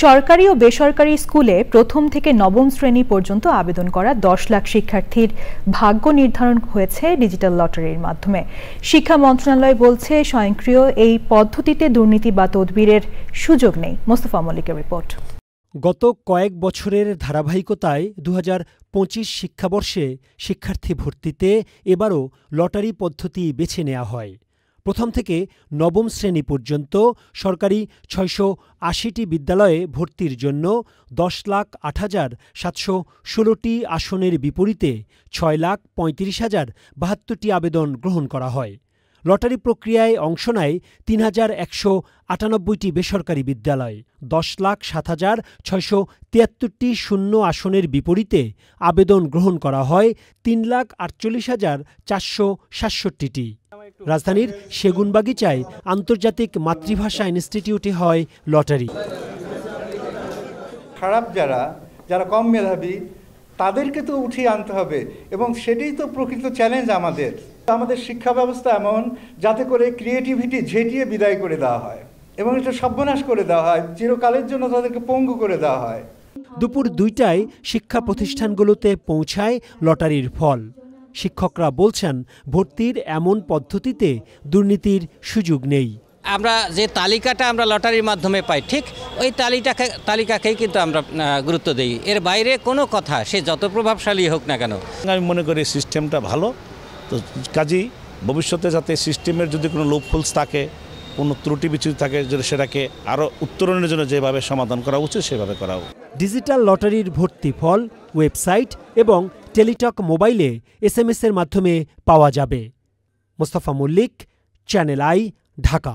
সরকারি ও বেসরকারি স্কুলে প্রথম থেকে নবম শ্রেণী পর্যন্ত আবেদন করা ১০ লাখ শিক্ষার্থীর ভাগ্য নির্ধারণ হয়েছে ডিজিটাল লটারির মাধ্যমে। শিক্ষা মন্ত্রণালয় বলছে, স্বয়ংক্রিয় এই পদ্ধতিতে দুর্নীতি বা তদবিরের সুযোগ নেই। মোস্তফা মল্লিকের রিপোর্ট। গত কয়েক বছরের ধারাবাহিকতায় ২০২৫ শিক্ষাবর্ষে শিক্ষার্থী ভর্তিতে এবারও লটারি পদ্ধতি বেছে নেওয়া হয়। প্রথম থেকে নবম শ্রেণী পর্যন্ত সরকারি ৬৮০টি বিদ্যালয়ে ভর্তির জন্য ১০,০৮,৭১৬টি আসনের বিপরীতে ৬,৩৫,০৭২টি আবেদন গ্রহণ করা হয়। লটারি প্রক্রিয়ায় অংশ নেয় ৩,১৯৮টি বেসরকারি বিদ্যালয়। ১০,০৭,৬৭৩টি শূন্য আসনের বিপরীতে আবেদন গ্রহণ করা হয় ৩,৪৮,৪৬৭টি। রাজধানীর সেগুনবাগিচায় আন্তর্জাতিক মাতৃভাষা ইনস্টিটিউটে হয় লটারি। খারাপ যারা কম মেধাবী তাদেরকে তো উঠিয়ে আনতে হবে, এবং সেটাই তো প্রকৃত চ্যালেঞ্জ আমাদের শিক্ষা ব্যবস্থা এমন যাতে করে ক্রিয়েটিভিটি ঝেঁটিয়ে বিদায় করে দেওয়া হয় এবং এটা সর্বনাশ করে দেওয়া হয়, চিরকালের জন্য তাদেরকে পঙ্গু করে দেওয়া হয়। দুপুর ২টায় শিক্ষা প্রতিষ্ঠানগুলোতে পৌঁছায় লটারির ফল। শিক্ষকরা বলছেন, ভর্তির এমন পদ্ধতিতে দুর্নীতির সুযোগ নেই। আমরা যে তালিকাটা আমরা লটারির মাধ্যমে পাই, ঠিক ওই তালিকাকেই কিন্তু আমরা গুরুত্ব দিই। এর বাইরে কোনো কথা সে যত প্রভাবশালী হোক না কেন। আমি মনে করি সিস্টেমটা ভালো, তো কাজেই ভবিষ্যতে যাতে সিস্টেমের যদি কোনো লুপহোলস থাকে, কোনো ত্রুটি বিচ্যুতি থাকে, যদি সেটাকে আরও উত্তরণের জন্য যেভাবে সমাধান করা উচিত সেভাবে করা হোক। ডিজিটাল লটারির ভর্তি ফল ওয়েবসাইট এবং টেলিটক মোবাইলে SMS-এর মাধ্যমে পাওয়া যাবে। মোস্তফা মল্লিক, চ্যানেল আই, ঢাকা।